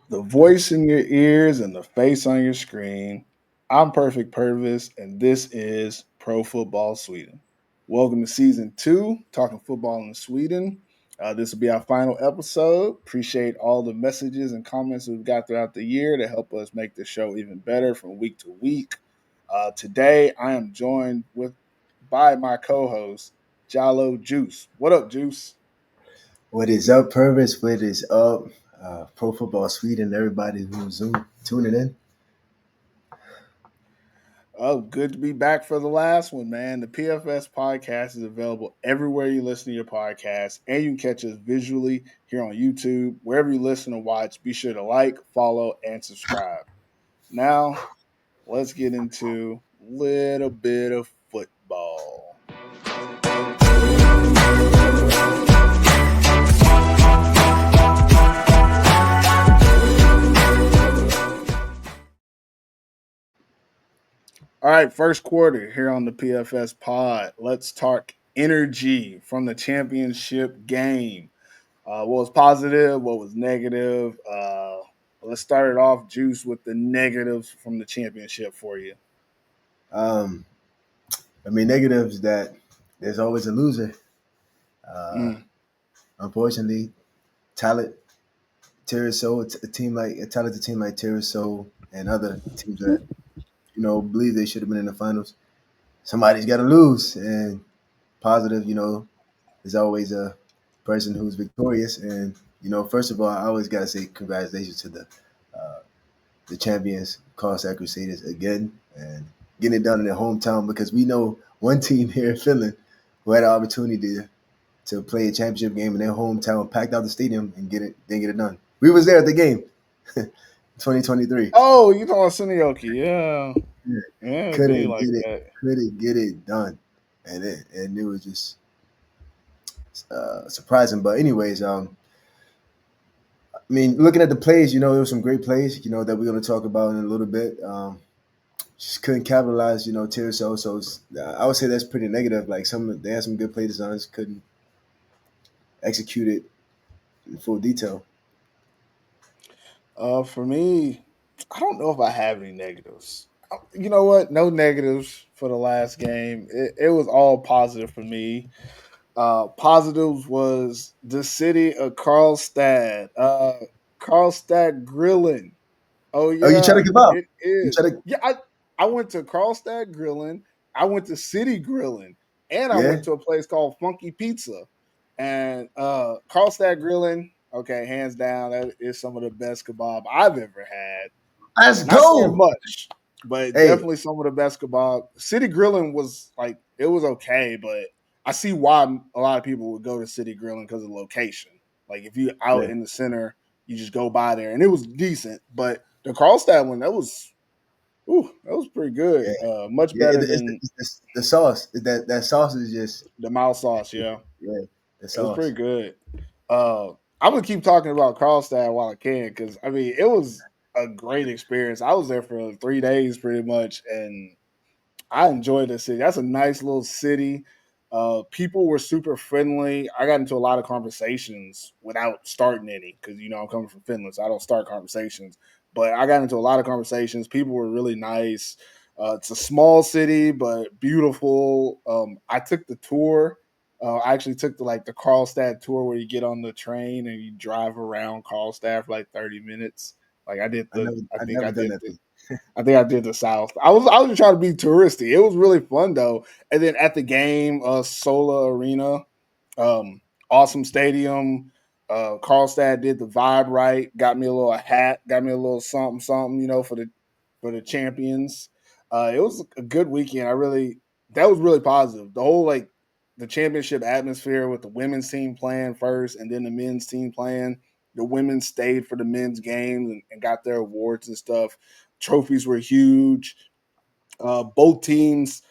The voice in your ears and the face on your screen. I'm Perfect Purvis, and this is Pro Football Sweden. Welcome to season two, talking football in Sweden. This will be our final episode. Appreciate all the messages and comments we've got throughout the year to help us make the show even better from week to week. Today, I am joined by my co-host, Jalo Juice. What up, Juice? What is up, Purvis? What is up, Pro Football Sweden? Everybody who's tuning in. Oh, good to be back for the last one, man. The PFS podcast is available everywhere you listen to your podcast, and you can catch us visually here on YouTube. Wherever you listen or watch, be sure to like, follow, and subscribe. Now, let's get into a little bit of football. All right, first quarter here on the PFS pod. Let's talk energy from the championship game. What was positive? What was negative? Let's start it off, Juice, with the negatives from the championship for you. Um, negatives that there's always a loser. Uh, Mm. Unfortunately, talent, Terraso, a talented team like Terraso and other teams that believe they should have been in the finals. Somebody's got to lose, and positive, is always a person who's victorious. And first of all, I always got to say congratulations to uh, the champions, Carlstadt Crusaders, again, and getting it done in their hometown because we know one team here in Finland who had an opportunity to play a championship game in their hometown, packed out the stadium, and didn't get it done. We was there at the game, 2023. Oh, you talking Sunioki? Yeah, Yeah. yeah, it'd be like that. Couldn't get it done, and it was just surprising. But anyways, looking at the plays, there were some great plays, that we're going to talk about in a little bit. Just couldn't capitalize, Tirso. So I would say that's pretty negative. Like they had some good play designs, couldn't execute it in full detail. For me, I don't know if I have any negatives. You know what? No negatives for the last game. It was all positive for me. Positives was the city of Karlstad. Karlstad grilling. Oh Oh, you try yeah, to give up? it You is. try to? I went to Karlstad Grilling. I went to City Grilling, and I Yeah, went to a place called Funky Pizza. And Karlstad Grilling, okay, hands down, that is some of the best kebab I've ever had. let's Not saying go. much, but Hey, definitely some of the best kebab. City Grilling was like it was okay, but I see why a lot of people would go to City Grilling because of location. Like if you out yeah, in the center, you just go by there, and it was decent. But the Karlstad one, that was pretty good. yeah, Much yeah. better than It's the sauce. That sauce is just the mouse sauce. Yeah, yeah, the it was pretty sauce. good. I'm gonna keep talking about Karlstad while I can because I mean it was a great experience. I was there for 3 days pretty much, and I enjoyed the city. That's a nice little city. People were super friendly. I got into a lot of conversations without starting any because I'm coming from Finland, so I don't start conversations. But I got into a lot of conversations. People were really nice. It's a small city, but beautiful. I took the tour. I actually took the Karlstad tour where you get on the train and you drive around Karlstad for like 30 minutes. Like I did the, I I think I never done did that. the I think I did the South. I was just trying to be touristy. It was really fun though. And then at the game, Sola Arena, um, awesome stadium. Karlstad did the vibe right. Got me a little hat. Got me a little something, something. For the champions. It was a good weekend. That was really positive. The whole the championship atmosphere with the women's team playing first and then the men's team playing. The women stayed for the men's games and got their awards and stuff. Trophies were huge. Both teams,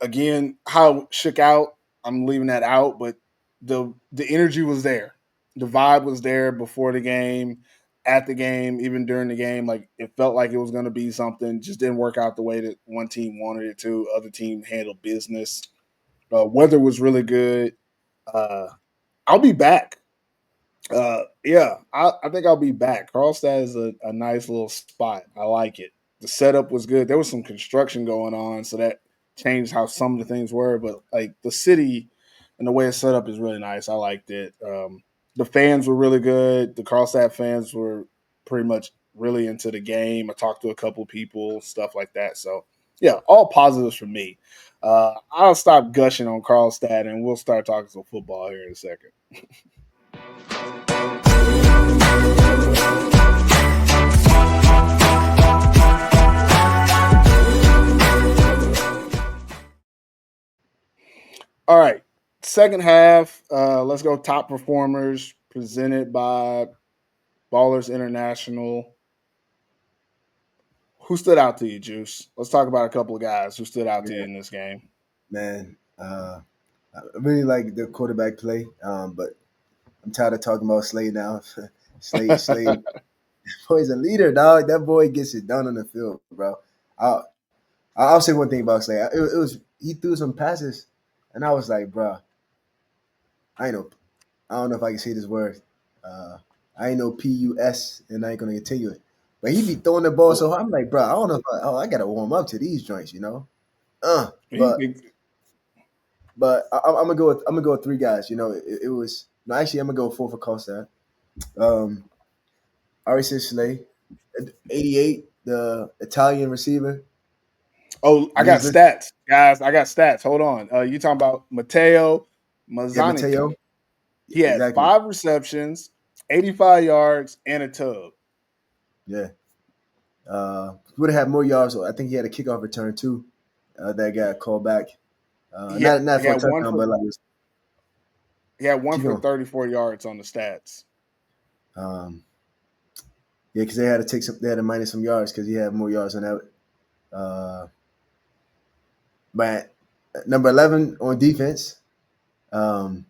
again, how it shook out. I'm leaving that out, but the energy was there. The vibe was there before the game, at the game, even during the game. Like it felt like it was going to be something. Just didn't work out the way that one team wanted it to. Other team handled business. Weather was really good. Uh, I'll be back. Yeah, I think I'll be back. Carlstad is a nice little spot. I like it. The setup was good. There was some construction going on, so that changed how some of the things were. But like the city and the way it's set up is really nice. I liked it. The fans were really good. The Carlstad fans were pretty much really into the game. I talked to a couple people, stuff like that. So yeah, all positives for me. I'll stop gushing on Carlstad and we'll start talking some football here in a second. All right. Second half, let's go top performers presented by Ballers International. Who stood out to you, Juice? Let's talk about a couple of guys who stood out to you Yeah, in this game. man. I really like the quarterback play, but I'm tired of talking about Slade now. Slade, boy's a leader, dog. That boy gets it done on the field, bro. I'll, I'll say one thing about Slade. It was he threw some passes, and I was like, bro, I ain't know. I don't know if I can say this word. Uh, I ain't no PUS, and I ain't gonna continue it. But he be throwing the ball so Well, hard. I'm like, bro, I don't know. I gotta warm up to these joints. Uh, he, but I'm gonna go with three guys. It was no, actually I'm gonna go four for Costa. Um, I already said Slay, 88, the Italian receiver. oh, I When got he's listening, stats, guys. I got stats. Hold on. You talking about Matteo yeah, Mazzanica? Mateo, He had exactly, 5 receptions, 85 yards, and a tub. yeah. Would have had more yards. I think he had a kickoff return too. That got called back. Not He for a had one touchdown, for but like he had one keep for going. 34 yards on the stats. Um, yeah, because they had to take some. They had to minus some yards because he had more yards on that. Uh, but number 11 on defense. Um,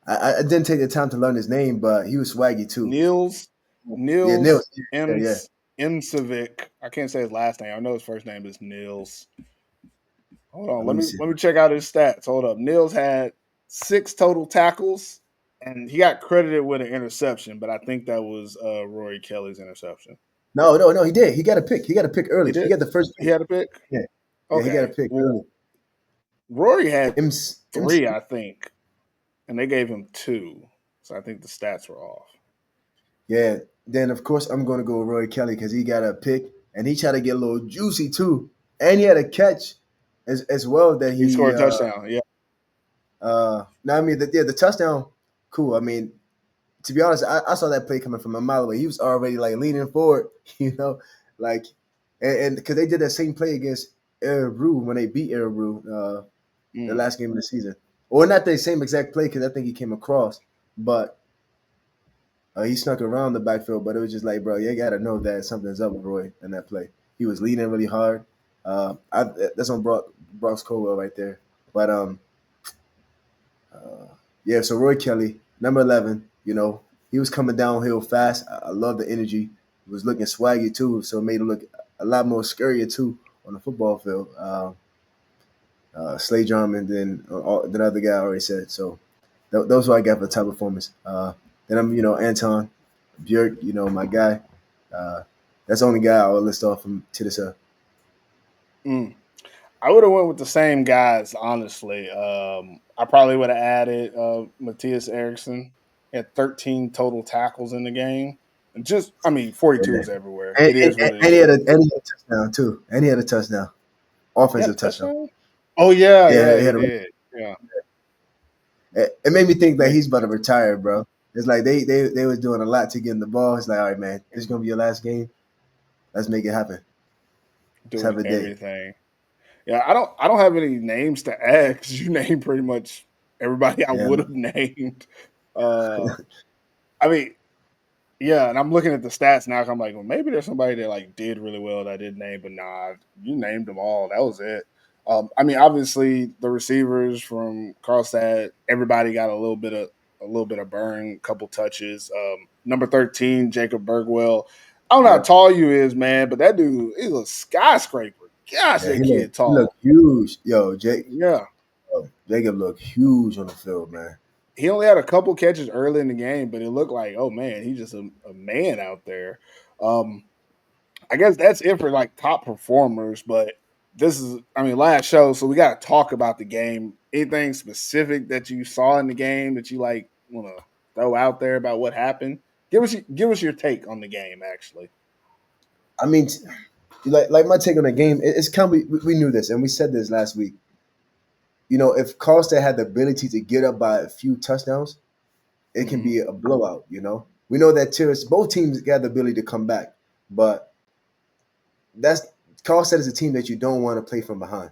I didn't take the time to learn his name, but he was swaggy too. Nils Yeah, Nils Nils. Yeah. Imcevic. I can't say his last name. I know his first name is Nils. Hold on. Let Let me me see. let me check out his stats. Hold up. Nils had 6 total tackles, and he got credited with an interception, but I think that was Rory Kelly's interception. No. He did. He got a pick. He got a pick He early. He did. got the first He pick. had a pick. Yeah, yeah. He got a Okay. pick early. Well, Rory had MC. 3, I think, and they gave him 2, so I think the stats were off. Yeah. Then of course I'm going to go with Roy Kelly because he got a pick and he tried to get a little juicy too, and he had a catch as well that He he scored a touchdown. Yeah. now I mean the touchdown, cool. I mean, to be honest, I saw that play coming from a mile away. He was already like leaning forward, you know, like and because they did that same play against Erebru when they beat Erebru the Mm. last game of the season, or not the same exact play because I think he came across, but he snuck around the backfield. But it was just like, bro, you got to know that something's up with Roy in that play. He was leaning really hard. That's on Brock's Colwell right there. But uh, yeah, so Roy Kelly, number 11, he was coming downhill fast. I love the energy. He was looking swaggy too, so it made him look a lot more scarier too on the football field. Slay Drum and then the other guy I already said. So those are I got for the top performance. Then Anton Bjork, my guy. Uh, that's the only guy I would list off from to this. Mm. I would have went with the same guys, honestly. I probably would have added Matthias Eriksson. He had 13 total tackles in the game. And just, I mean, 42 Yeah. is everywhere. And, It and, is what it and he had is. a touchdown too. And he had a touchdown, He had a offensive touchdown. touchdown? Oh, yeah, Yeah, yeah, he he had a did. Yeah. It made me think that Ma- he's about to retire, bro. It's like they was doing a lot to get in the ball. It's like, all right, man, this is gonna be your last game. Let's make it happen. Let's Doing have a day. everything. Yeah, I don't have any names to add because you named pretty much everybody I Yeah, would have named. Uh, I mean, yeah, and I'm looking at the stats now. I'm like, well, maybe there's somebody that like did really well that I didn't name, but nah, you named them all. That was it. I mean, obviously the receivers from Carlstad, everybody got a little bit of burn, couple touches. Number 13, Jacob Bergwell. I don't know how yep, tall you is, man, but that dude is a skyscraper. Gosh, yeah. that He kid looked tall. huge, yo. Yeah, Jacob looked huge on the field, man. he only had a couple catches early in the game, but it looked like, oh man, he's just a man out there. Um, I guess that's it for like top performers, but this is, I mean, last show, so we got to talk about the game. Anything specific that you saw in the game that you like want to throw out there about what happened? Give us your take on the game, actually. I mean, like my take on the game, it's kind of we knew this and we said this last week. If Carlstadt had the ability to get up by a few touchdowns, it can Mm-hmm. be a blowout. We know that both teams got the ability to come back, but that's Carlstadt is a team that you don't want to play from behind.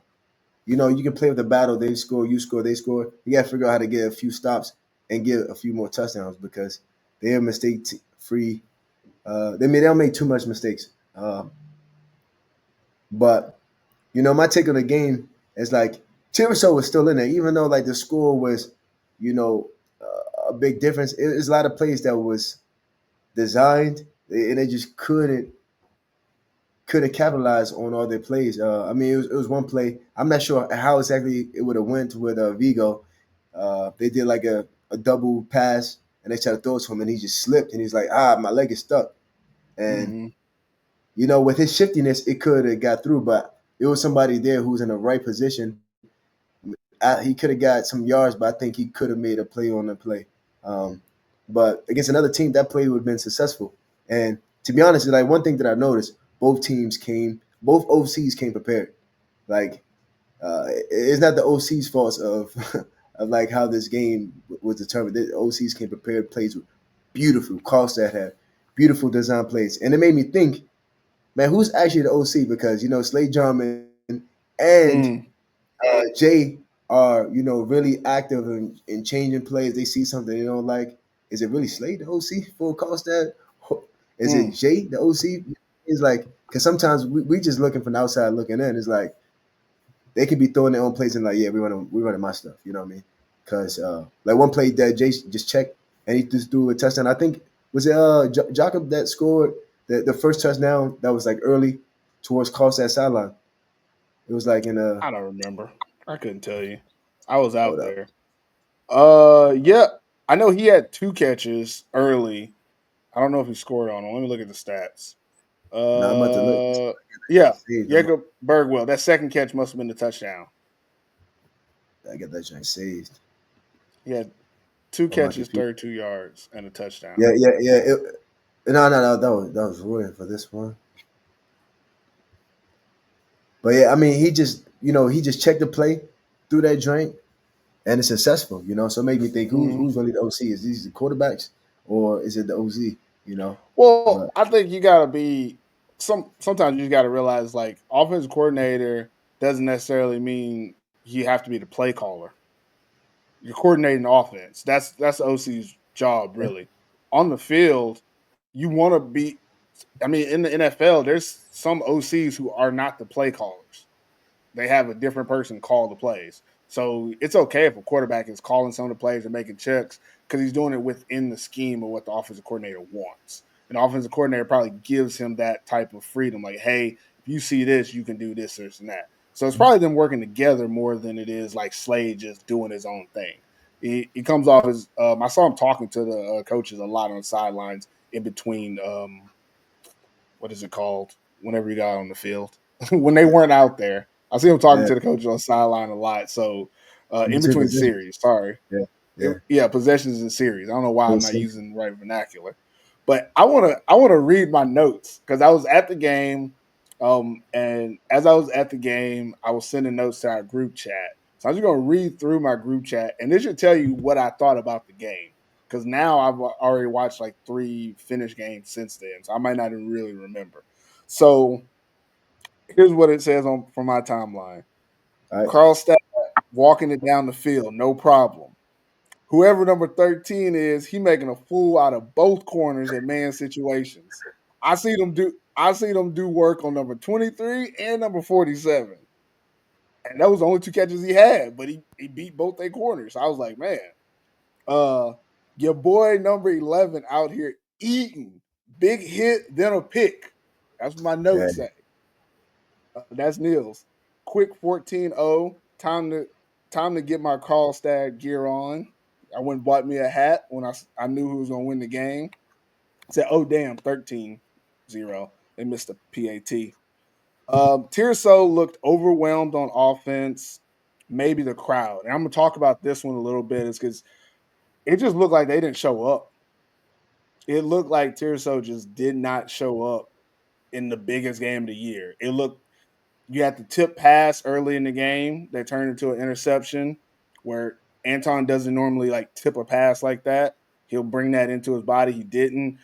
You can play with the battle. They score, you score, they score. You got to figure out how to get a few stops and get a few more touchdowns because they're mistake free. They don't make too much mistakes. But my take on the game is like Tiraso was still in there, even though like the score was, a big difference. It's a lot of plays that was designed and they just couldn't capitalize on all their plays. I mean, it was one play. I'm not sure how exactly it would have went with Vigo. They did like a double pass and they tried to throw it to him and he just slipped and he's like, my leg is stuck. And Mm-hmm. with his shiftiness, it could have got through, but it was somebody there who was in the right position. He could have got some yards, but I think he could have made a play on the play. Um, but against another team, that play would have been successful. And to be honest, like one thing that I noticed, both OCs came prepared. Like it's not the OC's fault of of like how this game was determined. The OCs came prepared, plays were beautiful. Carlstadt had beautiful design plays, and it made me think, man, who's actually the OC? Because Slade Jarman and Mm. Jay are really active in changing plays. They see something they don't like. Is it really Slade the OC for Carlstadt? Is it Mm. Jay the OC? It's like because sometimes we just looking from the outside looking in. It's like they could be throwing their own plays and like, yeah, we running my stuff. You know what I mean? Because like one play that Jay just checked and he just threw a touchdown. I think was it Jacob that scored the first touchdown that was like early towards Carlstadt sideline. It was like in a I don't remember. I couldn't tell you. I was hold out up. there. Yeah, I know he had two catches early. I don't know if he scored on them. Let me look at the stats. No, I'm about to look. Uh, yeah, Saved. Jacob Bergwell. That second catch must have been the touchdown. I got that joint saved He had two on my catches, computer. 32 yards, and a touchdown. Yeah, yeah, yeah. No. That was ruined for this one. But yeah, I mean, he just checked the play through that joint, and it's successful. So it made me think, who's Hmm. who's really the OC? Is these the quarterbacks, or is it the OZ? You know, Well, but I think you got to be Sometimes you got to realize like offensive coordinator doesn't necessarily mean you have to be the play caller. You're coordinating offense. That's the OC's job, yeah, really. On the field, you want to be. I mean, in the NFL, there's some OCs who are not the play callers. They have a different person call the plays. So it's okay if a quarterback is calling some of the plays and making checks because he's doing it within the scheme of what the offensive coordinator wants. And the offensive coordinator probably gives him that type of freedom, like, hey, if you see this, you can do this and that. So it's probably them working together more than it is like Slade just doing his own thing. He comes off as I saw him talking to the coaches a lot on the sidelines in between what is it called? Whenever you got on the field, when they weren't out there, I see him talking yeah. to the coach on the sideline a lot. So In in between between positions, series, sorry, yeah, yeah. yeah, possessions and series. I don't know why I'm Makes not sense. using the right vernacular, but I want to read my notes because I was at the game, and as I was at the game, I was sending notes to our group chat. So I'm just gonna read through my group chat, and this should tell you what I thought about the game. Because now I've already watched like three finished games since then, so I might not even really remember. So here's what it says on from my timeline: All right. Carlstadt walking it down the field, no problem. Whoever number 13 is, he making a fool out of both corners in man situations. I see them do work on number 23 and number 47. And that was the only two catches he had, but he beat both their corners. I was like, man, uh your boy number 11 out here eating. Big hit, then a pick. That's what my Yeah, notes say. That's Niels. Quick 14-0. Time to get my Carlstad gear on. I went and bought me a hat when I knew who was going to win the game. Said, oh, damn, 13-0. They missed a PAT. Tirso looked overwhelmed on offense, maybe the crowd. And I'm going to talk about this one a little bit is because it just looked like they didn't show up. It looked like Tirso just did not show up in the biggest game of the year. It looked you had the tip pass early in the game that turned into an interception where Anton doesn't normally like tip a pass like that. He'll bring that into his body. He didn't.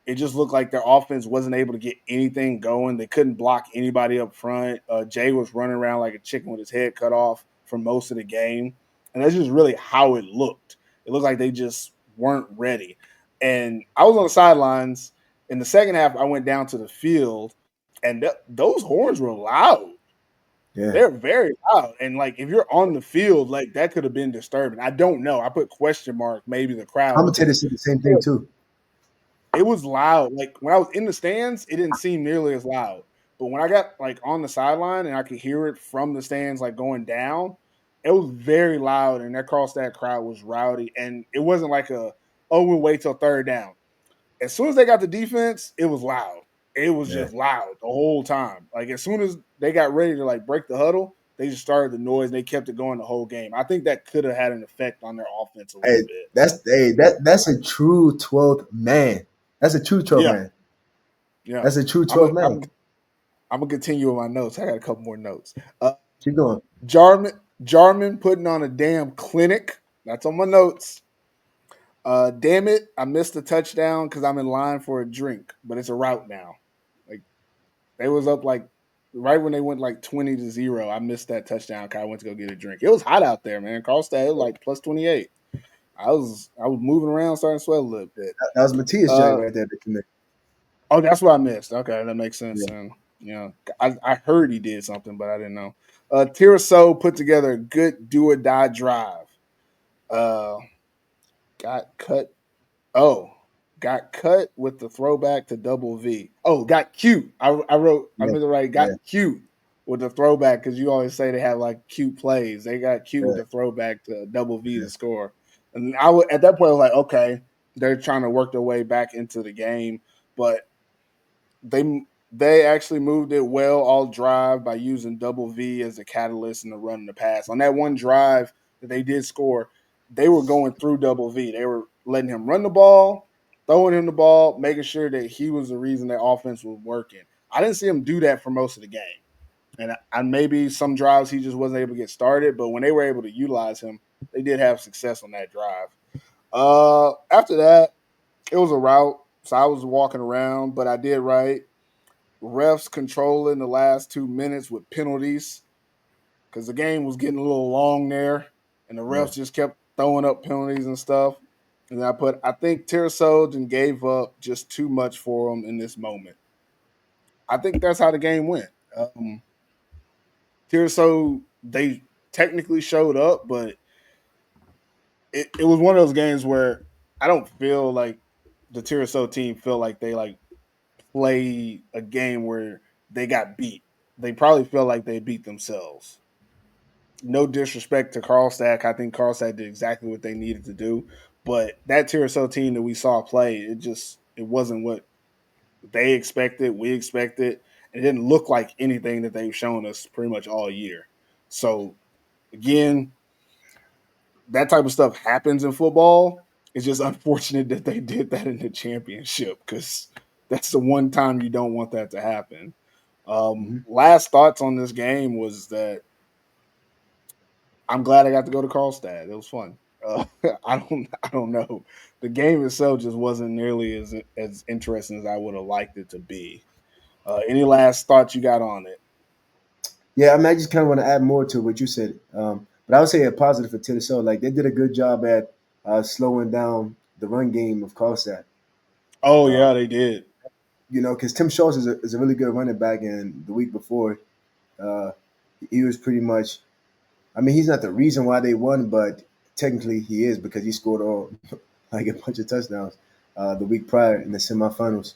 It just looked like their offense wasn't able to get anything going. They couldn't block anybody up front. Jay was running around like a chicken with his head cut off for most of the game. And that's just really how it looked. It looked like they just weren't ready. And I was on the sidelines. In the second half, I went down to the field and those horns were loud. Yeah, They're very loud, and like if you're on the field, like that could have been disturbing. I don't know. I put question mark maybe the crowd because commentators said the same thing too. it was loud. Like when I was in the stands, it didn't seem nearly as loud. But when I got like on the sideline and I could hear it from the stands, like going down, it was very loud, and across that crowd was rowdy. And it wasn't like oh, we'll wait till third down. As soon as they got the defense, it was loud. It was Yeah. just loud the whole time. Like as soon as they got ready to like break the huddle, they just started the noise. And they kept it going the whole game. I think that could have had an effect on their offense a little bit. That's a true 12th man. That's a true 12th Yeah, man. yeah. That's a true I'm a, 12th man. I'm I'm gonna continue with my notes. I got a couple more notes. Keep going. Jarman putting on a damn clinic. That's on my notes. Damn it, I missed the touchdown because I'm in line for a drink, but it's a route now. Like they was up like right when they went like 20-0. I missed that touchdown because I went to go get a drink. It was hot out there, man. Carlstad, it was like plus 28. I was moving around, starting to sweat a little bit. That was Matthias joint Uh right there. That connect. oh, that's what I missed. Okay, that makes sense. Yeah. And I heard he did something, but I didn't know. Tiraso put together a good do or die drive. Uh, got cut. Oh, got cut with the throwback to double V. Oh, got cute. I wrote. I Yeah. meant to write. Got Yeah. cute with the throwback because you always say they have like cute plays. They got cute with Yeah. the throwback to double V Yeah. to score. And at that point I was like, okay, they're trying to work their way back into the game, but they actually moved it well all drive by using double V as a catalyst in the run and the pass. On that one drive that they did score, they were going through double V. They were letting him run the ball, throwing him the ball, making sure that he was the reason their offense was working. I didn't see him do that for most of the game. And maybe some drives he just wasn't able to get started, but when they were able to utilize him, they did have success on that drive. After that, it was a route, so I was walking around, but I did right refs controlling the last 2 minutes with penalties because the game was getting a little long there, and the Yeah. refs just kept throwing up penalties and stuff. And I think Tirasold gave up just too much for him in this moment. I think that's how the game went. Tirasold, they technically showed up, but it was one of those games where I don't feel like the Tirasold team feel like they like play a game where they got beat. They probably feel like they beat themselves. No disrespect to Carlstadt. I think Carlstadt did exactly what they needed to do. But that Tiraso team that we saw play, it wasn't what they expected, we expected. It didn't look like anything that they've shown us pretty much all year. So again, that type of stuff happens in football. It's just unfortunate that they did that in the championship because that's the one time you don't want that to happen. Hmm. Last thoughts on this game was that I'm glad I got to go to Karlstad. It was fun. I don't know. The game itself just wasn't nearly as interesting as I would have liked it to be. Any last thoughts you got on it? Yeah, I mean, I just kind of want to add more to what you said. But I would say a positive for Tennessee. Like they did a good job at slowing down the run game of Carlstadt. Oh Uh, yeah, they did. because Tim Schultz is a really good running back, and the week before, uh, he was pretty much. I mean, he's not the reason why they won, but technically he is because he scored all like a bunch of touchdowns the week prior in the semifinals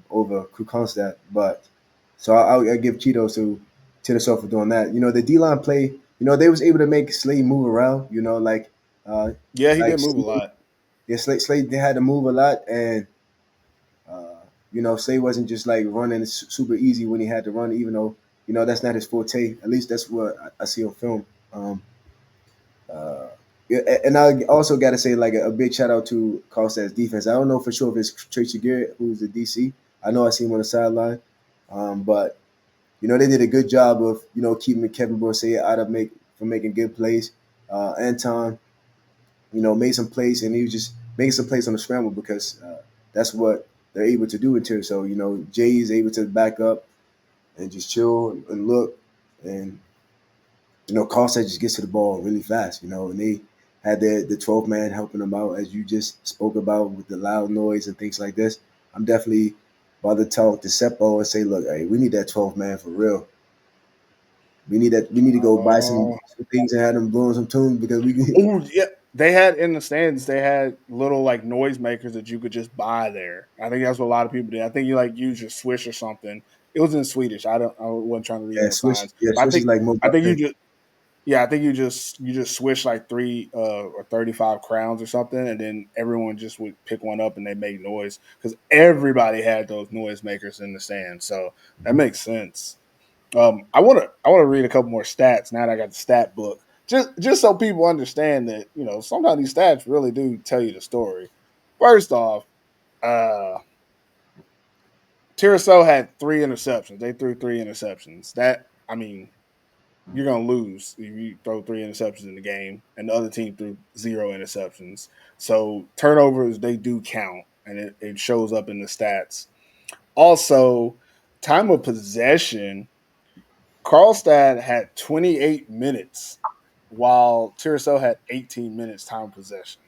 over Kronstadt. But so I give Cheetos to Tennessee for doing that. You know, the D line play. You know, they was able to make Slade move around. You know, like Uh, Yeah, he like did move a lot. yeah, Slade they had to move a lot, and uh, Slade wasn't just like running super easy when he had to run, even though that's not his forte. At least that's what I see on film. Uh, yeah, and I also got to say like a big shout out to Carlstad's defense. I don't know for sure if it's Tracy Garrett who's the DC. I know I seen him on the sideline, but they did a good job of keeping Kevin Borsay out of from making good plays. Anton, made some plays, and he was just making some plays on the scramble because that's what they're able to do until. So Jay is able to back up and just chill and look, and Carlson just gets to the ball really fast. And they had the 12 man helping them out as you just spoke about with the loud noise and things like this. I'm definitely about to talk to Seppo and say, look, hey, we need that 12 man for real. We need that. We need to go buy Oh, some things and have them blowing some tunes because we can. oh yeah. They had in the stands. They had little like noisemakers that you could just buy there. I think that's what a lot of people did. I think you like use your Swish or something. It was in Swedish. I wasn't trying to read Yeah, no Swish. signs, Yeah, but Swish is like I mobile think you pay. just yeah, I think you just swish like 3 or 35 crowns or something, and then everyone just would pick one up and they make noise because everybody had those noisemakers in the stand. So that makes sense. I want to read a couple more stats now that I got the stat book, just so people understand that sometimes these stats really do tell you the story. First off, uh, Tiraso had 3 interceptions. They threw 3 interceptions. That I mean, you're gonna lose if you throw 3 interceptions in the game, and the other team threw 0 interceptions. So turnovers they do count, and it shows up in the stats. Also, time of possession. Karlstad had 28 minutes, while Tirso had 18 minutes time of possession.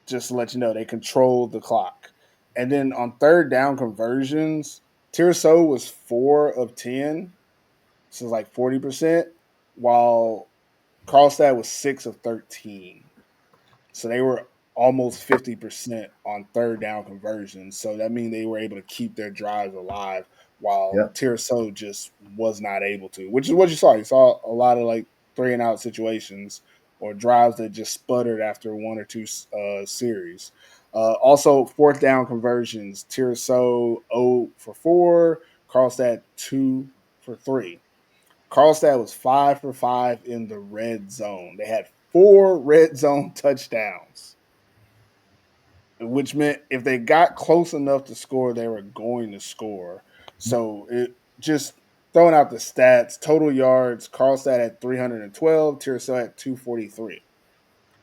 Just to let you know, they controlled the clock. And then on third down conversions, Tirso was 4 of 10, so it's like 40%, while Karlstad was 6 of 13. So they were almost 50% on third down conversions. So that means they were able to keep their drives alive while Yeah. Tirso just was not able to, which is what you saw. You saw a lot of like 3 and out situations or drives that just sputtered after 1 or 2 series. Also, fourth down conversions, Tirso 0 for 4, Karlstad 2 for 3. Carlstad was 5 for 5 in the red zone. They had 4 red zone touchdowns, which meant if they got close enough to score, they were going to score. So it just throwing out the stats, total yards, Carlstad at 312, Tirso at 243.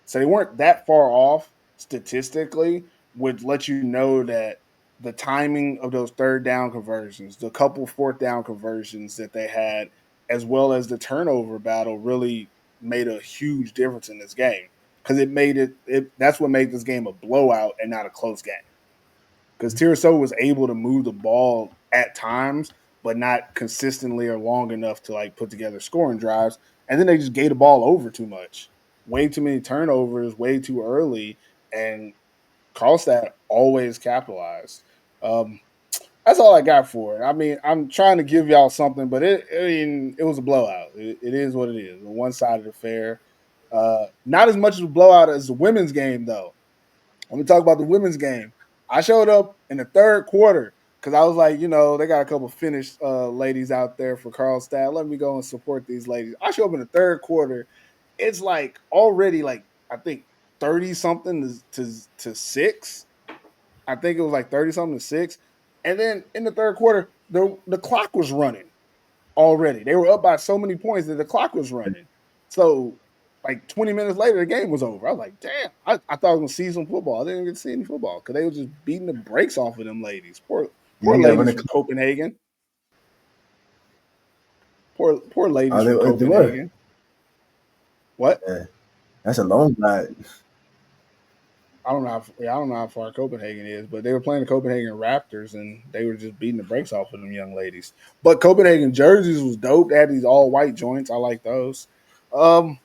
So they weren't that far off statistically, would let you know that the timing of those third down conversions, the couple fourth down conversions that they had, as well as the turnover battle, really made a huge difference in this game because it that's what made this game a blowout and not a close game because Tiraso was able to move the ball at times, but not consistently or long enough to like put together scoring drives. And then they just gave the ball over too much, way too many turnovers, way too early, and Karlstad always capitalized. Um, that's all I got for it. I mean, I'm trying to give y'all something, but it was a blowout. It is what it is, a one sided affair. Not as much of a blowout as the women's game, though. Let me talk about the women's game. I showed up in the third quarter because I was like, they got a couple Finnish ladies out there for Carlstad. Let me go and support these ladies. I show up in the third quarter. It's like already like I think 30 something to 6. I think it was like 30 something to 6. And then in the third quarter, the clock was running already. They were up by so many points that the clock was running. So like 20 minutes later, the game was over. I was like, damn, I thought I was gonna see some football. I didn't get to see any football because they were just beating the brakes off of them ladies. Poor You got to run ladies the from clock. Copenhagen. Poor ladies from They were. Copenhagen. What? Yeah, that's a long ride. I don't know how far Copenhagen is, but they were playing the Copenhagen Raptors and they were just beating the brakes off of them young ladies. But Copenhagen jerseys was dope. They had these all white joints. I like those. Um,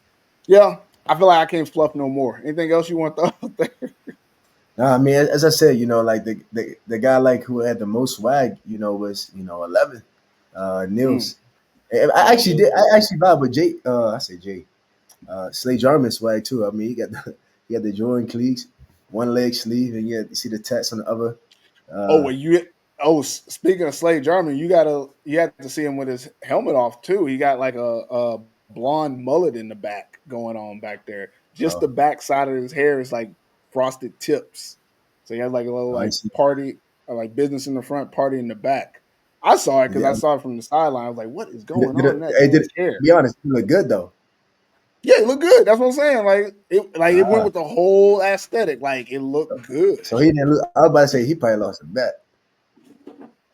yeah, I feel like I can't fluff no more. Anything else you want to throw out there? Nah, I mean, as I said, like the guy like who had the most swag, was 11, Mm, Nils. I yeah, actually Neil was did. dope. I actually vibe with Jay. I say Jay. Slade Jarman swag too. I mean, he got he got the Jordan cleats, one leg sleeve, and you see the tats on the other. Oh, Uh, well, speaking of Slade Jarman, you had to see him with his helmet off too. He got like a blonde mullet in the back going on back there. Just oh, the back side of his hair is like frosted tips. So he has like a little I like see. party, like business in the front, party in the back. I saw it because I Yeah, saw it from the sideline. I was like, "What is going did on in it, that hey, did man's it, hair?" be honest, it look good though. Yeah, it looked good. That's what I'm saying. It went Ah, with the whole aesthetic. Like it looked good. so he didn't. Look, I was about to say he probably lost a bet.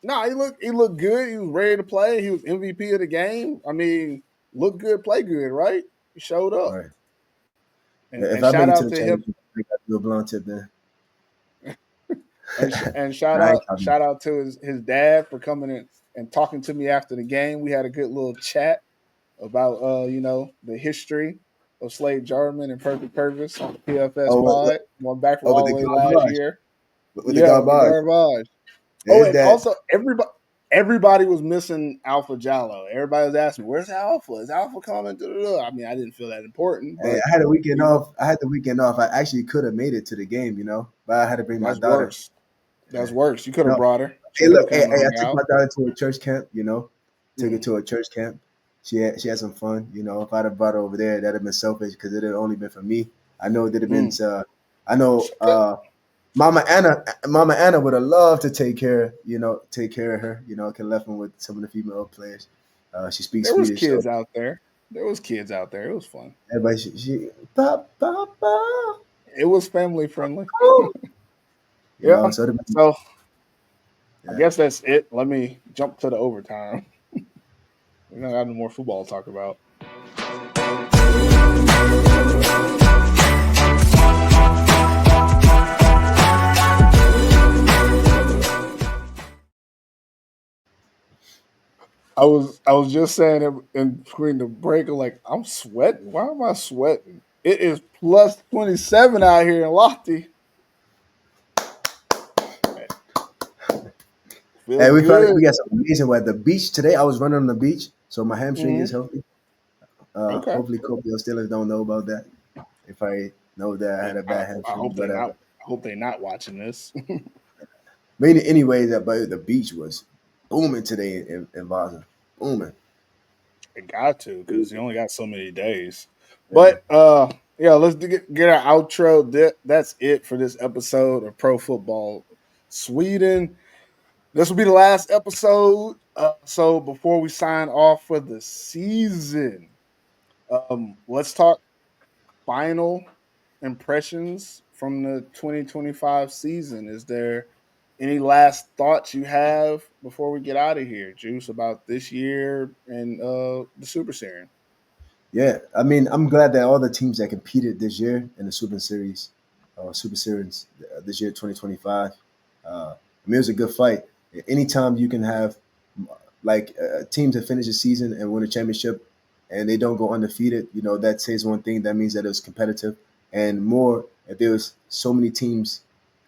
No, he looked good. He was ready to play. He was MVP of the game. I mean, look good, play good, right? He showed up. Right. And If I shout make it to out the to him championship, I got to do a blonde tip then. and shout I out ain't coming. shout out to his dad for coming in and talking to me after the game. We had a good little chat about the history of Slade Jarman and Perfect Purpose on the PFS Oh, pod, going back from with all the the way last garbage, year. with the Yeah, with the garbage. garbage. Yeah, Oh, his and dad. also everybody was missing Alpha Jallo. Everybody was asking, "Where's Alpha? Is Alpha coming?" Da-da-da. I mean, I didn't feel that important, Hey, but I had a weekend you know, off. I had the weekend off. I actually could have made it to the game, but I had to bring my that's daughter. worse. Yeah. That's worse. You could have No, brought her. She hey, could have look, hey, came and hey, I hung took out. my daughter to a church camp. Took her Mm, to a church camp. She had some fun. If I'd have brought her over there, that'd have been selfish because it'd have only been for me. I know it'd have been. mm. I know. She could. Mama Anna would have loved to take care of her. Can left him with some of the female players. She speaks There was Swedish, so kids out there. There was kids out there. It was fun. everybody she Papa. It was family friendly. Yeah. So it'd have been, So I yeah. guess that's it. Let me jump to the overtime. We don't have no more football to talk about. I was just saying it in between the break. I'm like, I'm sweating. Why am I sweating? It is plus 27 out here in Lofty. Hey, Feels we good. got some amazing weather. The beach today. I was running on the beach, so my hamstring is Hmm. healthy. Okay. Hopefully, Kobe Steelers don't know about that. If I know that I had a I, bad I hamstring, hope they not. whatever. I hope they not watching this. But anyway, but the beach was booming today in Vaza. Booming. They got to because you only got so many days. Yeah. But yeah, let's get our outro. That's it for this episode of Pro Football Sweden. This will be the last episode. So before we sign off for the season, let's talk final impressions from the 2025 season. Is there any last thoughts you have before we get out of here, Juice, about this year and the Super Serien? Yeah, I mean, I'm glad that all the teams that competed this year in the Super Series this year, 2025. It was a good fight. Anytime you can have like a team to finish the season and win a championship, and they don't go undefeated, that says one thing. That means that it was competitive, and more if there was so many teams.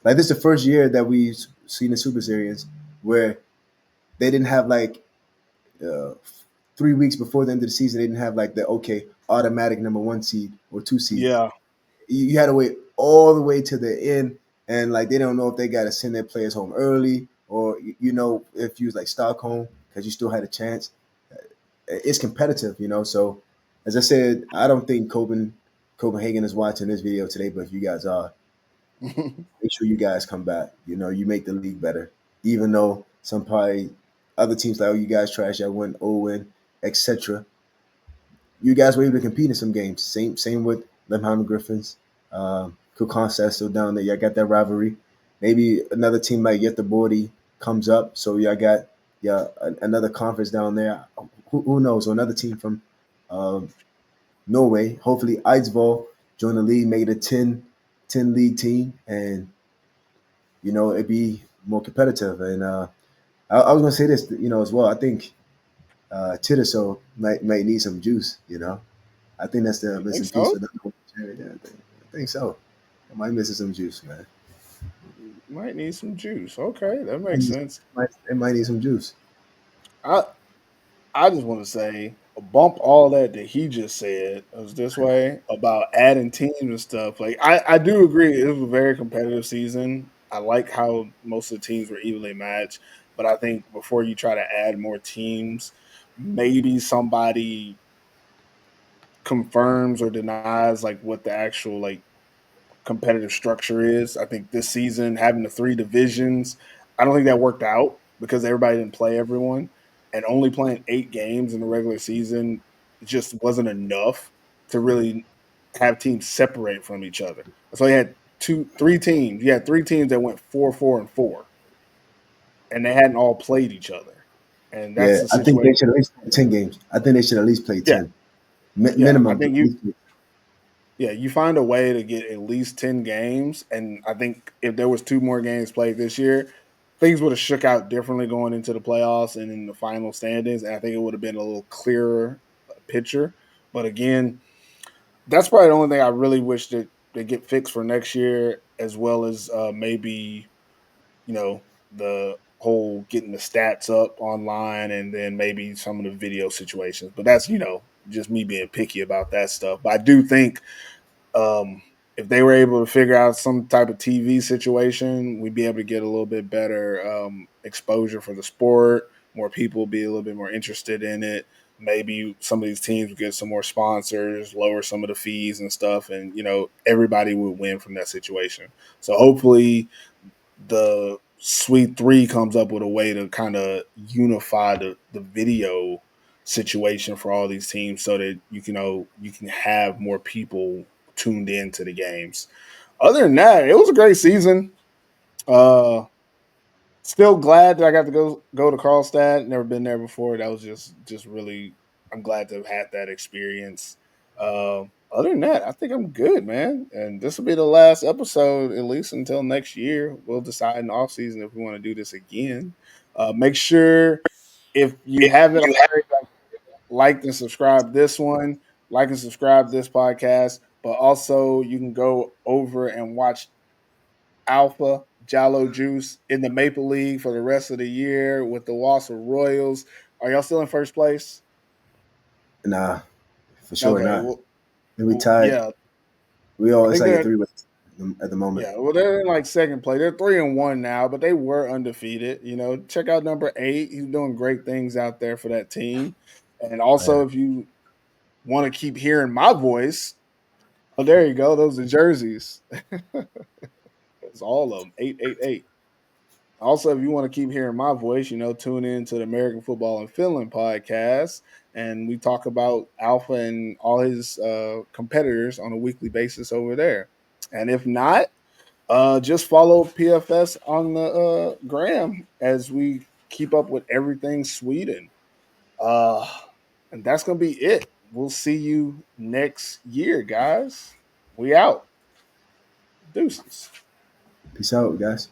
Like this, is the first year that we've seen the Super Series where they didn't have like uh, 3 weeks before the end of the season, they didn't have like the automatic number one seed or two seed. Yeah. You had to wait all the way to the end, and like they don't know if they got to send their players home early or if you was like Stockholm because you still had a chance. It's competitive, So as I said, I don't think Copenhagen is watching this video today, but if you guys are, make sure you guys come back. You make the league better. Even though some probably other teams like, oh, you guys trash, I went 0-win, etc. You guys were able to compete in some games. Same with Lemheimer Griffins. Cook still down there. Y'all got that rivalry. Maybe another team like Yet the Bordy comes up. So y'all got another conference down there. Who knows? Or another team from um, Norway. Hopefully Eidsvoll join the league, make it a 10 league team, and it'd be more competitive. And I was gonna say this, as well. I think Chittiso might need some juice. I think that's the You think missing piece so? for the yeah, I think so. I might missing some juice, man. Might need some juice. Okay, that Might makes need, sense. it might need some juice. I I just want to say bump all that he just said was this way about adding teams and stuff. Like I do agree it was a very competitive season. I like how most of the teams were evenly matched, but I think before you try to add more teams, maybe somebody confirms or denies like what the actual like competitive structure is. I think this season having the three divisions, I don't think that worked out because everybody didn't play everyone, and only playing 8 games in the regular season just wasn't enough to really have teams separate from each other. So you had three teams. You had three teams that went 4-4-4, and they hadn't all played each other, and that's Yeah, the I think they situation. should at least play 10 games. I think they should at least play Yeah, 10 yeah. I minimum. But think at you least Yeah, you find a way to get at least 10 games. And I think if there was two more games played this year, things would have shook out differently going into the playoffs and in the final standings. And I think it would have been a little clearer picture. But again, that's probably the only thing I really wish that they get fixed for next year, as well as maybe, the whole getting the stats up online and then maybe some of the video situations. But that's, just me being picky about that stuff. But I do think if they were able to figure out some type of TV situation, we'd be able to get a little bit better exposure for the sport. More people would be a little bit more interested in it. Maybe some of these teams would get some more sponsors, lower some of the fees and stuff, and everybody would win from that situation. So hopefully, the Sweet Three comes up with a way to kind of unify the video situation for all these teams, so that you can have more people tuned into the games. Other than that, it was a great season. Uh, Still glad that I got to go to Carlstadt. Never been there before. That was just really. I'm glad to have had that experience. Other than that, I think I'm good, man. And this will be the last episode, at least until next year. We'll decide in the off season if we want to do this again. Make sure if you haven't already liked and subscribed this one, like and subscribe this podcast. But also, you can go over and watch Alpha Jallo Juice in the Maple League for the rest of the year with the Wausau Royals. Are y'all still in first place? nah, for sure Okay, not. well, And we tied. yeah, We I all it's think like a they're three way at the moment. yeah, well they're in like second place. They're 3-1 now, but they were undefeated. Check out number 8. He's doing great things out there for that team. And also, Yeah. if you want to keep hearing my voice, oh, there you go. Those are jerseys. It's all of them. 888. Also, if you want to keep hearing my voice, tune in to the American Football and Finland podcast, and we talk about Alpha and all his competitors on a weekly basis over there. And if not, just follow PFS on the gram as we keep up with everything Sweden. Uh, and that's gonna be it. We'll see you next year, guys. We out. Deuces. Peace out, guys.